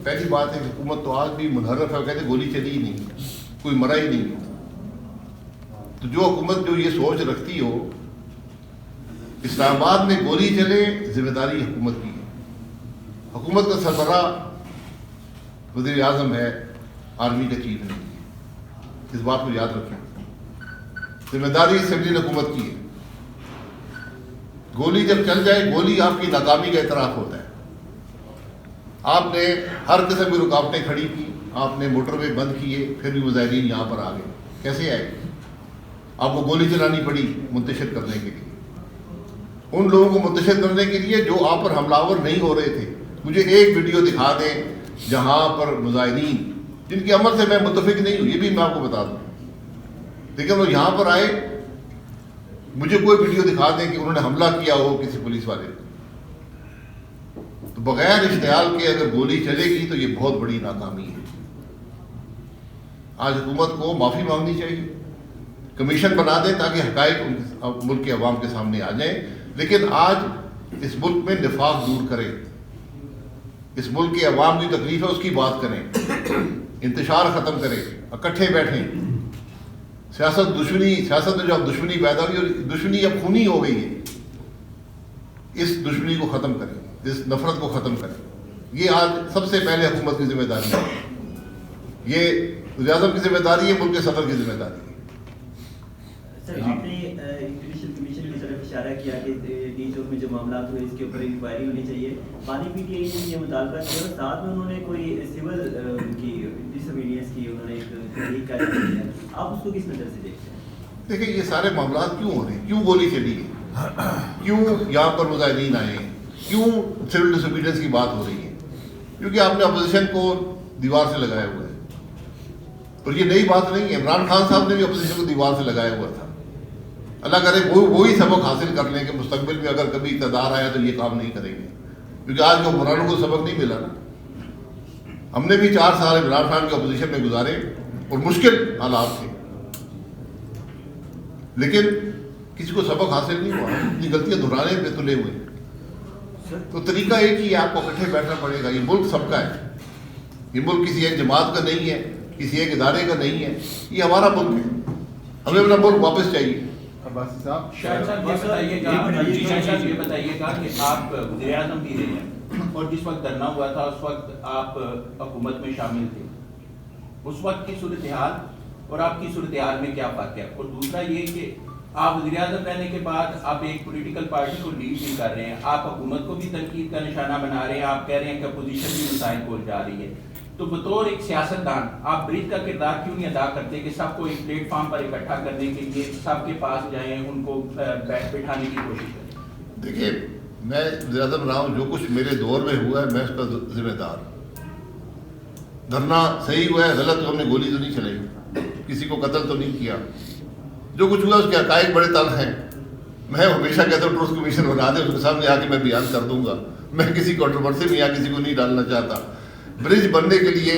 پہلی بات ہے کہ حکومت تو آج بھی منحرف ہے، کہتے گولی چلی ہی نہیں، کوئی مرا ہی نہیں. تو جو حکومت جو یہ سوچ رکھتی ہو اسلام آباد میں گولی چلے، ذمہ داری حکومت کی ہے. حکومت کا سربراہ وزیر اعظم ہے، آرمی کا چیف ہے، اس بات کو یاد رکھیں. ذمہ داری سیویلین حکومت کی ہے. گولی جب چل جائے، گولی آپ کی ناکامی کا اعتراف ہوتا ہے. آپ نے ہر قسم کی رکاوٹیں کھڑی کی، آپ نے موٹر وے بند کیے، پھر بھی مظاہرین یہاں پر آ گئے. کیسے آئے؟ آپ کو گولی چلانی پڑی منتشر کرنے کے لیے، ان لوگوں کو منتشر کرنے کے لیے جو آپ پر حملہ آور نہیں ہو رہے تھے. مجھے ایک ویڈیو دکھا دیں جہاں پر مظاہرین جن کے عمل سے میں متفق نہیں ہوں، یہ بھی میں آپ کو بتا دوں، لیکن وہ یہاں پر آئے، مجھے کوئی ویڈیو دکھا دیں کہ انہوں نے حملہ کیا ہو کسی پولیس والے کو. تو بغیر اشتعال کے اگر گولی چلے گی تو یہ بہت بڑی ناکامی ہے. آج حکومت کو معافی مانگنی چاہیے، کمیشن بنا دیں تاکہ حقائق ملک کے عوام کے سامنے آ جائیں. لیکن آج اس ملک میں نفاق دور کریں، اس ملک کے عوام کی تکلیف ہے اس کی بات کریں، انتشار ختم کریں، اکٹھے بیٹھیں. سیاست میں جو اب دشمنی پیدا ہوئی، اور دشمنی اب خونی ہو گئی ہے، اس دشمنی کو ختم کریں، اس نفرت کو ختم کریں. یہ آج سب سے پہلے حکومت کی ذمہ داری ہے، یہ وزیر اعظم کی ذمہ داری ہے، ملک کے صدر کی ذمہ داری ہے. سر آپ نے جوڈیشل کمیشن کی طرف اشارہ کیا کہ ڈی چوک میں جو معاملات ہوئے اس کے اوپر انکوائری ہونی چاہیے. بانی پی ٹی آئی نے یہ مطالبہ کیا اور ساتھ میں انہوں نے کوئی سول کی ڈس اوبیڈینس کی انہوں نے ایک تحریک کا اعلان کیا. آپ اس کو کس نظر سے دیکھتے ہیں؟ دیکھیں یہ سارے معاملات کیوں ہو رہے ہیں؟ کیوں گولی چلی ہے؟ کیوں یہاں پر مظاہرین آئے ہیں؟ کیوں سول ڈس اوبیڈینس کی بات ہو رہی ہے؟ کیونکہ آپ نے اپوزیشن کو دیوار سے لگایا ہوا ہے. اور یہ نئی بات نہیں ہے، عمران خان صاحب نے بھی اپوزیشن کو دیوار سے لگایا ہوا تھا. اللہ کرے وہی سبق حاصل کر لیں کہ مستقبل میں اگر کبھی اقتدار آیا تو یہ کام نہیں کریں گے. کیونکہ آج کے حکمرانوں کو سبق نہیں ملا نا. ہم نے بھی 4 سال عمران خان کے اپوزیشن میں گزارے اور مشکل حالات تھے، لیکن کسی کو سبق حاصل نہیں ہوا. اپنی غلطیاں دہرانے پہ تلے ہوئے. تو طریقہ ایک ہی ہے، آپ کو اکٹھے بیٹھنا پڑے گا. یہ ملک سب کا ہے، یہ ملک کسی ایک جماعت کا نہیں ہے، کسی ایک ادارے کا نہیں ہے. یہ ہمارا ملک ہے، ہمیں اپنا ملک واپس چاہیے. شاہد صاحب یہ بتائیے گا کہ آپ وزیر اعظم بھی رہے ہیں اور جس وقت دھرنا ہوا تھا اس وقت آپ حکومت میں شامل تھے، اس وقت کی صورتحال اور آپ کی صورتحال میں کیا فرق ہے؟ اور دوسرا یہ کہ آپ وزیر اعظم رہنے کے بعد آپ ایک پولیٹیکل پارٹی کو لیڈ بھی کر رہے ہیں، آپ حکومت کو بھی تنقید کا نشانہ بنا رہے ہیں، آپ کہہ رہے ہیں کہ اپوزیشن بھی مسائل کو جا رہی ہے. تو بطور ایک سیاستدان آپ برج کا کردار کیوں نہیں ادا کرتے کہ سب کو ایک پلیٹ فارم پر اکٹھا کرنے کے لیے سب کے پاس جائیں، ان کو بٹھانے کی کوشش کریں؟ دیکھیے میں وزیر اعظم رہا ہوں، جو کچھ میرے دور میں ہوا ہے میں اس کا ذمہ دار. دھرنا صحیح ہوا ہے، غلط ہم نے گولی تو نہیں چلائی، کسی کو قتل تو نہیں کیا. جو کچھ ہوا اس کے حقائق بڑے تلخ ہیں. میں ہمیشہ کہتا ہوں ٹروتھ کمیشن بنا دیں، اس کے سامنے آ کے میں بیان کر دوں گا. میں کسی کنٹروورسی میں یا کسی کو نہیں ڈالنا چاہتا. برج بننے کے لیے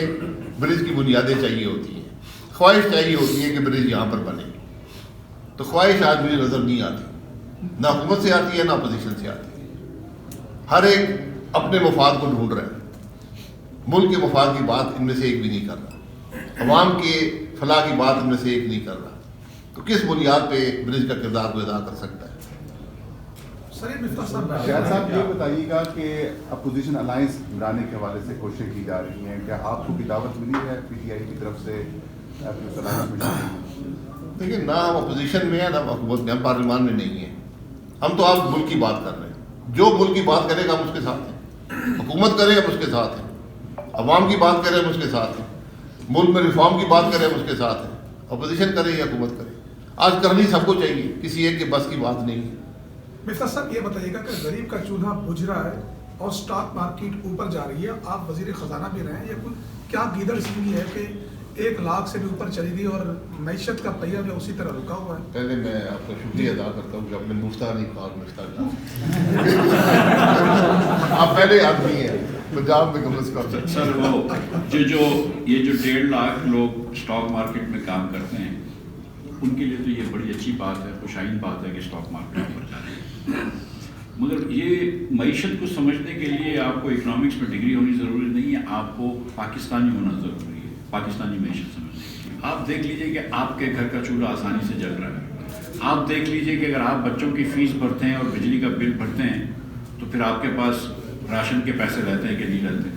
برج کی بنیادیں چاہیے ہوتی ہیں، خواہش چاہیے ہوتی ہے کہ برج یہاں پر بنے. تو خواہش آج مجھے نظر نہیں آتی، نہ حکومت سے آتی ہے نہ اپوزیشن سے آتی ہے. ہر ایک اپنے مفاد کو ڈھونڈ رہا ہے. ملک کے مفاد کی بات ان میں سے ایک بھی نہیں کر رہا، عوام کے فلاح کی بات ان میں سے ایک نہیں کر رہا. تو کس بنیاد پہ برج کا کردار کو ادا کر سکتا ہے؟ شاہد صاحب یہ بتائیے گا کہ اپوزیشن الائنس بنانے کے حوالے سے کوششیں کی جا رہی ہیں، کیا آپ کو دعوت ملی ہے پی ٹی آئی کی طرف سے اس الائنس میں شامل ہونے؟ دیکھیے نہ ہم اپوزیشن میں ہیں نہ حکومت میں، ہم پارلیمان میں نہیں ہیں. ہم تو آپ ملک کی بات کر رہے ہیں. جو ملک کی بات کرے گا ہم اس کے ساتھ ہیں، حکومت کرے ہم اس کے ساتھ ہیں، عوام کی بات کرے ہم اس کے ساتھ ہیں، ملک میں ریفارم کی بات کرے ہم اس کے ساتھ ہیں. اپوزیشن کرے یا حکومت کرے، آج کرنی سب کو چاہیے، کسی ایک کے بس کی بات نہیں ہے. مفتا صاحب یہ بتائیے گا کہ غریب کا چولہا بجھ رہا ہے اور سٹاک مارکیٹ اوپر جا رہی ہے، آپ وزیر خزانہ بھی رہے ہیں، یہ کیا گیدڑ سینگی ہے کہ 1 لاکھ سے بھی اوپر چلی گئی اور معیشت کا پہیہ جو اسی طرح رکا ہوا ہے؟ پہلے میں آپ کا شکریہ ادا کرتا ہوں کہ آپ نے مفتہ نہیں کہا، مفتہ آپ پہلے آدمی ہیں پنجاب میں کم از کم. سر وہ جو 1.5 لاکھ لوگ اسٹاک مارکیٹ میں کام کرتے ہیں ان کے لیے تو یہ بڑی اچھی بات ہے، خوشائن بات ہے کہ اسٹاک مارکیٹ پر جا رہے ہیں. مگر یہ معیشت کو سمجھنے کے لیے آپ کو اکنامکس میں ڈگری ہونی ضروری نہیں ہے، آپ کو پاکستانی ہونا ضروری ہے پاکستانی معیشت سمجھنے کے لیے۔ آپ دیکھ لیجئے کہ آپ کے گھر کا چولہا آسانی سے جل رہا ہے، آپ دیکھ لیجئے کہ اگر آپ بچوں کی فیس بھرتے ہیں اور بجلی کا بل بھرتے ہیں تو پھر آپ کے پاس راشن کے پیسے رہتے ہیں کہ نہیں رہتے ہیں۔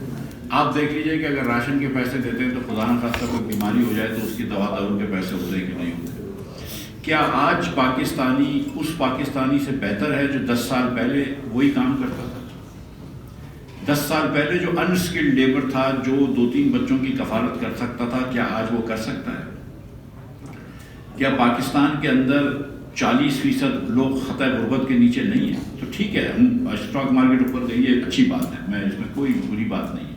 آپ دیکھ لیجئے کہ اگر راشن کے پیسے دیتے ہیں تو خدا نہ خواستہ کوئی بیماری ہو جائے تو اس کی دوا دارو کے پیسے ہوتے ہیں کہ نہیں ہوتے۔ کیا آج پاکستانی اس پاکستانی سے بہتر ہے جو 10 سال پہلے وہی کام کرتا تھا؟ 10 سال پہلے جو ان اسکلڈ لیبر تھا، جو 2-3 بچوں کی کفالت کر سکتا تھا، کیا آج وہ کر سکتا ہے؟ کیا پاکستان کے اندر 40% لوگ خطۂ غربت کے نیچے نہیں ہیں؟ تو ٹھیک ہے، ہم اسٹاک مارکیٹ اوپر گئی ہے، اچھی بات ہے، میں اس میں کوئی بری بات نہیں ہے،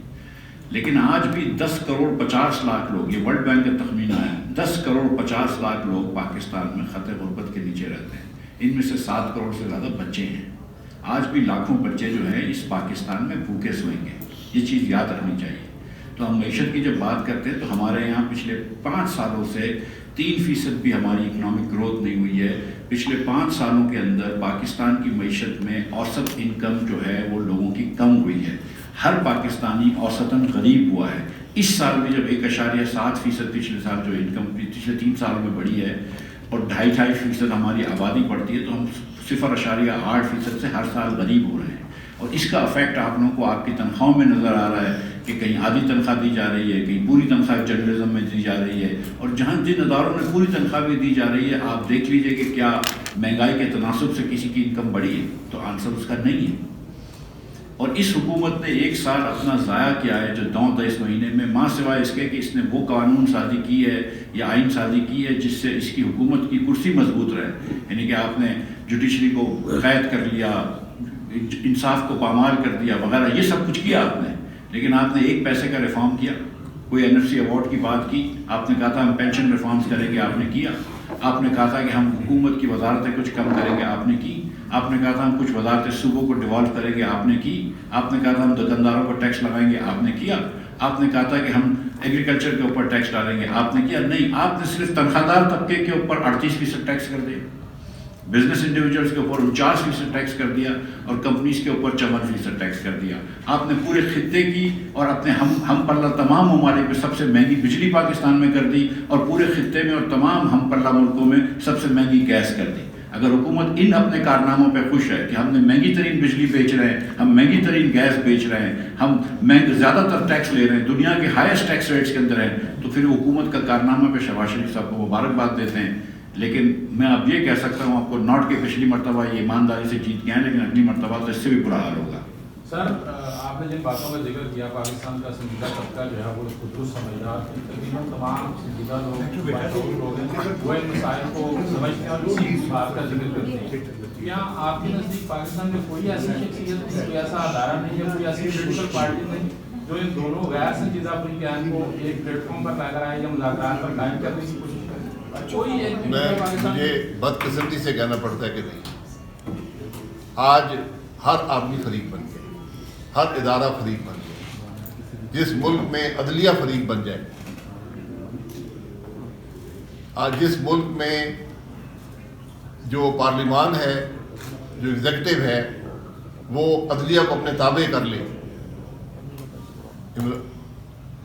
لیکن آج بھی 10 کروڑ 50 لاکھ لوگ، یہ ورلڈ بینک کا تخمینہ ہے، 10 کروڑ 50 لاکھ لوگ پاکستان میں خطۂ غربت کے نیچے رہتے ہیں، ان میں سے 7 کروڑ سے زیادہ بچے ہیں۔ آج بھی لاکھوں بچے جو ہیں اس پاکستان میں بھوکے سوئیں گے، یہ چیز یاد رکھنی چاہیے۔ تو ہم معیشت کی جب بات کرتے ہیں تو ہمارے یہاں پچھلے 5 سالوں سے 3% بھی ہماری اکنامک گروتھ نہیں ہوئی ہے۔ پچھلے 5 سالوں کے اندر پاکستان کی معیشت میں اوسط انکم جو ہے وہ لوگوں کی کم ہوئی ہے، ہر پاکستانی اوسطاً غریب ہوا ہے۔ اس سال بھی جب 1.7% پچھلے سال جو انکم پچھلے 3 سالوں میں بڑھی ہے اور 2.5% ہماری آبادی بڑھتی ہے تو ہم 0.8% سے ہر سال غریب ہو رہے ہیں، اور اس کا افیکٹ آپ لوگوں کو آپ کی تنخواہوں میں نظر آ رہا ہے کہ کہیں آدھی تنخواہ دی جا رہی ہے، کہیں پوری تنخواہ جرنلزم میں دی جا رہی ہے، اور جہاں جن اداروں میں پوری تنخواہ بھی دی جا رہی ہے آپ دیکھ لیجئے کہ کیا مہنگائی کے تناسب سے کسی کی انکم بڑھی ہے؟ تو آنسر اس کا نہیں ہے۔ اور اس حکومت نے 1 سال اپنا ضائع کیا ہے جو 9-10 مہینے میں، ماں سوائے اس کے کہ اس نے وہ قانون سازی کی ہے یا آئین سازی کی ہے جس سے اس کی حکومت کی کرسی مضبوط رہے، یعنی کہ آپ نے جوڈیشری کو قید کر لیا، انصاف کو پامال کر دیا وغیرہ، یہ سب کچھ کیا آپ نے، لیکن آپ نے 1 پیسے کا ریفارم کیا؟ کوئی NFC ایوارڈ کی بات کی؟ آپ نے کہا تھا ہم پینشن ریفارمز کریں گے، آپ نے کیا؟ آپ نے کہا تھا کہ ہم حکومت کی وزارتیں کچھ کم کریں گے، آپ نے کی؟ آپ نے کہا تھا ہم کچھ وزارتیں صوبوں کو ڈیوالو کریں گے، آپ نے کی؟ آپ نے کہا تھا ہم دکانداروں کو ٹیکس لگائیں گے، آپ نے کیا؟ آپ نے کہا تھا کہ ہم ایگریکلچر کے اوپر ٹیکس ڈالیں گے، آپ نے کیا؟ نہیں، آپ نے صرف تنخواہ دار طبقے کے اوپر 38% ٹیکس کر دیا، بزنس انڈیویجولس کے اوپر 49% ٹیکس کر دیا، اور کمپنیز کے اوپر 54% ٹیکس کر دیا۔ آپ نے پورے خطے کی اور اپنے ہم پلہ تمام ممالک میں سب سے مہنگی بجلی پاکستان میں کر دی، اور پورے خطے میں اور تمام ہم پلہ ملکوں میں سب سے مہنگی گیس کر دی۔ اگر حکومت ان اپنے کارناموں پہ خوش ہے کہ ہم نے مہنگی ترین بجلی بیچ رہے ہیں، ہم مہنگی ترین گیس بیچ رہے ہیں، ہم زیادہ تر ٹیکس لے رہے ہیں، دنیا کے ہائیسٹ ٹیکس ریٹس کے اندر ہیں، تو پھر حکومت کا کارنامہ پہ شہباز شریف صاحب کو مبارکباد دیتے ہیں۔ لیکن میں اب یہ کہہ سکتا ہوں آپ کو نوٹ کہ پچھلی مرتبہ یہ ایمانداری سے جیت گئے ہیں، لیکن اگلی مرتبہ تو اس سے بھی برا حال ہوگا۔ سر، آپ نے جن باتوں کا ذکر کیا، پاکستان کا سنجیدہ طبقہ جو ہے وہ خودروز سمجھدار، تقریباً تمام سنجیدہ لوگ ہیں وہ ان مسائل کو سمجھتے ہیں اور اسی بات کا ذکر کرتے ہیں۔ کیا آپ کے نزدیک پاکستان میں کوئی ایسی شخصیت، کوئی ایسا ادارہ نہیں ہے، کوئی ایسی پولیٹیکل پارٹی نہیں جو ان دونوں غیر سنجیدہ فریقین کو ایک پلیٹ فارم پر لا کر آئے یا مذاکرات پر قائم کرنے کی کوشش کرے؟ کوئی ایک مجھے بدقسمتی سے کہنا پڑتا ہے کہ نہیں، آج ہر آدمی فریق بن گیا، ہر ادارہ فریق بن گیا۔ جس ملک میں عدلیہ فریق بن جائے، آج جس ملک میں جو پارلیمان ہے، جو ایگزیکٹو ہے، وہ عدلیہ کو اپنے تابع کر لے۔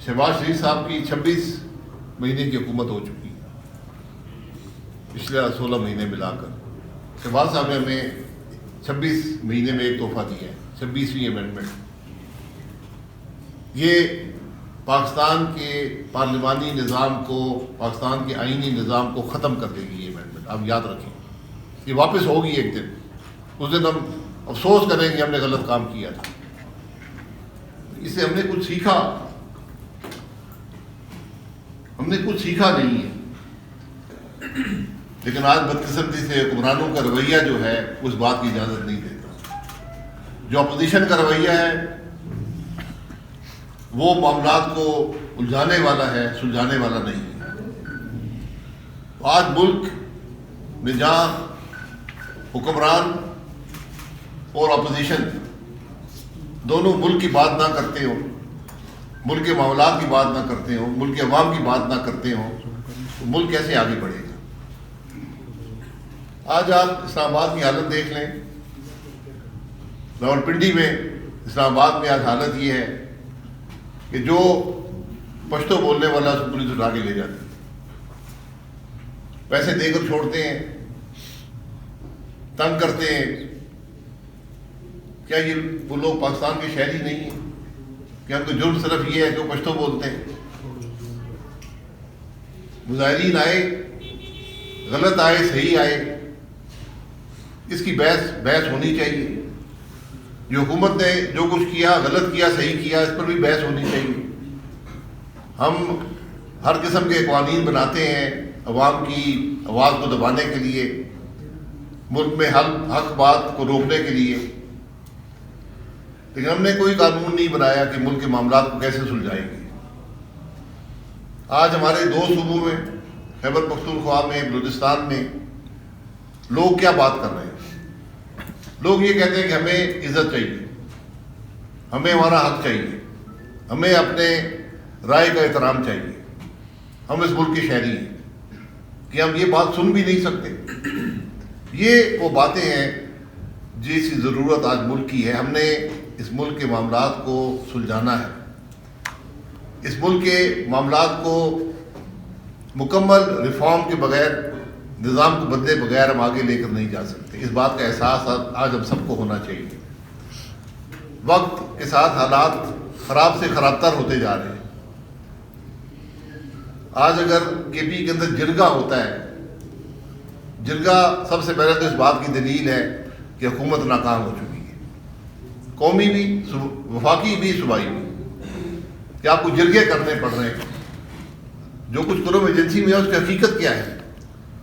شہباز شریف صاحب کی 26 مہینے کی حکومت ہو چکی ہے، پچھلے 16 مہینے ملا کر۔ شہباز صاحب نے ہمیں 26 مہینے میں ایک تحفہ دیا ہے، 26ویں امینڈمنٹ۔ یہ پاکستان کے پارلیمانی نظام کو، پاکستان کے آئینی نظام کو ختم کر دے گی یہ امینڈمنٹ، آپ یاد رکھیں۔ یہ واپس ہوگی ایک دن، اس دن ہم افسوس کریں گے ہم نے غلط کام کیا تھا۔ اس سے ہم نے کچھ سیکھا، ہم نے کچھ سیکھا نہیں ہے، لیکن آج بدقسمتی سے حکمرانوں کا رویہ جو ہے اس بات کی اجازت نہیں دیتا۔ جو اپوزیشن کا رویہ ہے وہ معاملات کو الجھانے والا ہے، سلجھانے والا نہیں ہے۔ آج ملک میں جہاں حکمران اور اپوزیشن دونوں ملک کی بات نہ کرتے ہوں، ملک کے معاملات کی بات نہ کرتے ہوں، ملک کے عوام کی بات نہ کرتے ہوں، تو ملک کیسے آگے بڑھے گا؟ آج آپ اسلام آباد کی حالت دیکھ لیں، راولپنڈی میں, اسلام آباد میں آج حالت یہ ہے کہ جو پشتو بولنے والا اس کو پولیس اٹھا کے لے جاتی ہے, پیسے دے کر چھوڑتے ہیں, تنگ کرتے ہیں. کیا یہ وہ لوگ پاکستان کے شہری نہیں ہیں؟ کیا ان کا جرم صرف یہ ہے کہ وہ پشتو بولتے ہیں؟ مظاہرین آئے, غلط آئے صحیح آئے, اس کی بحث ہونی چاہیے. جو حکومت نے جو کچھ کیا, غلط کیا صحیح کیا, اس پر بھی بحث ہونی چاہیے. ہم ہر قسم کے قوانین بناتے ہیں عوام کی آواز کو دبانے کے لیے, ملک میں حق بات کو روکنے کے لیے, لیکن ہم نے کوئی قانون نہیں بنایا کہ ملک کے معاملات کو کیسے سلجھائیں گے. آج ہمارے 2 صوبوں میں, خیبر پختونخوا میں, بلوچستان میں, لوگ کیا بات کر رہے ہیں؟ لوگ یہ کہتے ہیں کہ ہمیں عزت چاہیے, ہمیں ہمارا حق چاہیے, ہمیں اپنے رائے کا احترام چاہیے, ہم اس ملک کے شہری ہیں, کہ ہم یہ بات سن بھی نہیں سکتے. یہ وہ باتیں ہیں جس کی ضرورت آج ملک کی ہے. ہم نے اس ملک کے معاملات کو سلجھانا ہے. اس ملک کے معاملات کو مکمل ریفارم کے بغیر, نظام کو بدلے بغیر ہم آگے لے کر نہیں جا سکتے. اس بات کا احساس آج ہم سب کو ہونا چاہیے. وقت کے ساتھ حالات خراب سے خراب تر ہوتے جا رہے ہیں. آج اگر کے پی کے اندر جرگہ ہوتا ہے, جرگہ سب سے پہلے تو اس بات کی دلیل ہے کہ حکومت ناکام ہو چکی ہے, قومی بھی, وفاقی بھی, صوبائی بھی, کہ آپ کو جرگے کرنے پڑ رہے ہیں. جو کچھ کرو ایجنسی میں ہے اس کی حقیقت کیا ہے؟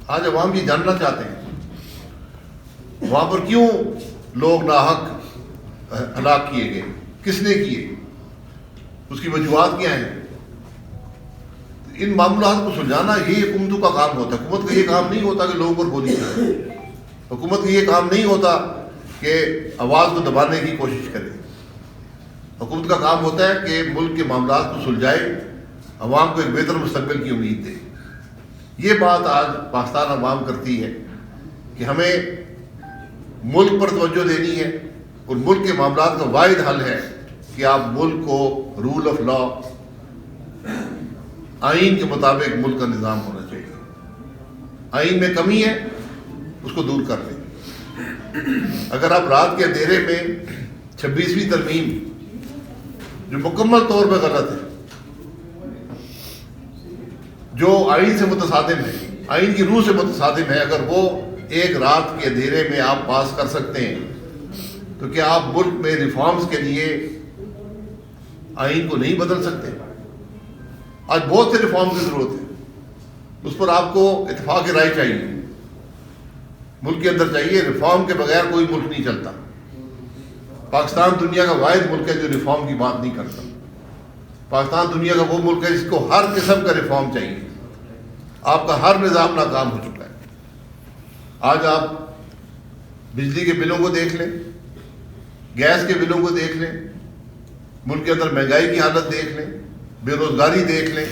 آج عوام یہ جاننا چاہتے ہیں. وہاں پر کیوں لوگ ناحق ہلاک کیے گئے, کس نے کیے, اس کی وجوہات کیا ہیں؟ ان معاملات کو سلجھانا یہ حکومتوں کا کام ہوتا ہے. حکومت کا یہ کام نہیں ہوتا کہ لوگوں پر گولی چلائے. حکومت کا یہ کام نہیں ہوتا کہ آواز کو دبانے کی کوشش کرے. حکومت کا کام ہوتا ہے کہ ملک کے معاملات کو سلجھائے, عوام کو ایک بہتر مستقبل کی امید دے. یہ بات آج پاکستان عوام کرتی ہے کہ ہمیں ملک پر توجہ دینی ہے, اور ملک کے معاملات کا واحد حل ہے کہ آپ ملک کو رول آف لا, آئین کے مطابق ملک کا نظام ہونا چاہیے. آئین میں کمی ہے اس کو دور کر لیں. اگر آپ رات کے اندھیرے میں 26ویں ترمیم جو مکمل طور پہ غلط ہے, جو آئین سے متصادم ہے, آئین کی روح سے متصادم ہے, اگر وہ ایک رات کے اندھیرے میں آپ پاس کر سکتے ہیں تو کیا آپ ملک میں ریفارمز کے لیے آئین کو نہیں بدل سکتے؟ آج بہت سے ریفارم کی ضرورت ہے, اس پر آپ کو اتفاق رائے چاہیے. ملک کے اندر چاہیے, ریفارم کے بغیر کوئی ملک نہیں چلتا. پاکستان دنیا کا واحد ملک ہے جو ریفارم کی بات نہیں کرتا. پاکستان دنیا کا وہ ملک ہے جس کو ہر قسم کا ریفارم چاہیے. آپ کا ہر نظام ناکام ہو چکا ہے. آج آپ بجلی کے بلوں کو دیکھ لیں, گیس کے بلوں کو دیکھ لیں, ملک کے اندر مہنگائی کی حالت دیکھ لیں, بے روزگاری دیکھ لیں.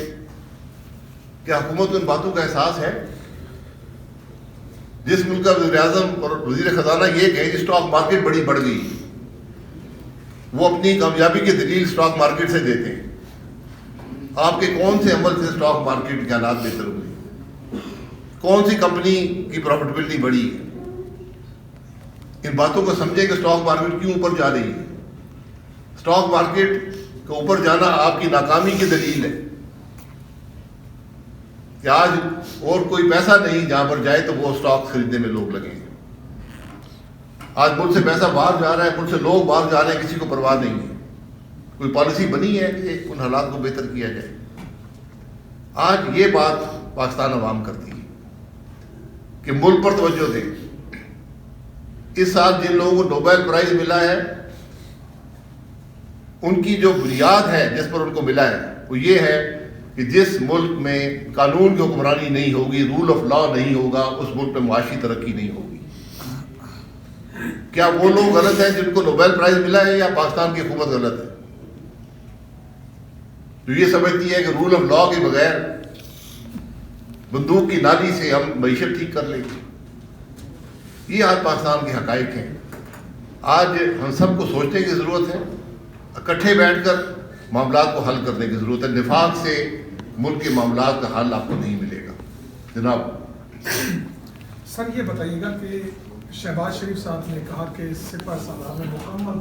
کیا حکومت کو ان باتوں کا احساس ہے؟ جس ملک کا وزیر اعظم اور وزیر خزانہ یہ کہیں کہ اسٹاک مارکیٹ بڑی بڑھ گئی, وہ اپنی کامیابی کی دلیل اسٹاک مارکیٹ سے دیتے ہیں. آپ کے کون سے عمل سے اسٹاک مارکیٹ کے حالات بہتر ہوئے؟ کون سی کمپنی کی پروفٹیبلٹی بڑھی ہے؟ ان باتوں کو سمجھیں کہ اسٹاک مارکیٹ کیوں اوپر جا رہی ہے. اسٹاک مارکیٹ کا اوپر جانا آپ کی ناکامی کی دلیل ہے کہ آج اور کوئی پیسہ نہیں جہاں پر جائے تو وہ اسٹاک خریدنے میں لوگ لگے ہیں. آج ملک سے پیسہ باہر جا رہا ہے, ملک سے لوگ باہر جا رہے ہیں, کسی کو پرواہ نہیں ہے. کوئی پالیسی بنی ہے کہ ان حالات کو بہتر کیا جائے؟ آج یہ بات پاکستان عوام کرتی ہے کہ ملک پر توجہ دیں. اس سال جن لوگوں کو نوبل پرائز ملا ہے ان کی جو بنیاد ہے جس پر ان کو ملا ہے وہ یہ ہے کہ جس ملک میں قانون کی حکمرانی نہیں ہوگی, رول آف لا نہیں ہوگا, اس ملک میں معاشی ترقی نہیں ہوگی. کیا وہ لوگ غلط ہیں جن کو نوبل پرائز ملا ہے, یا پاکستان کی حکومت غلط ہے جو یہ سمجھتی ہے کہ رول آف لا کے بغیر بندوق کی نالی سے ہم معیشت ٹھیک کر لیں گے؟ یہ آج پاکستان کے حقائق ہیں. آج ہم سب کو سوچنے کی ضرورت ہے، اکٹھے بیٹھ کر معاملات کو حل کرنے کی ضرورت ہے. نفاق سے ملک کے معاملات کا حل آپ کو نہیں ملے گا. جناب سر یہ بتائیے گا کہ شہباز شریف صاحب نے کہا کہ سپہ سالار میں مکمل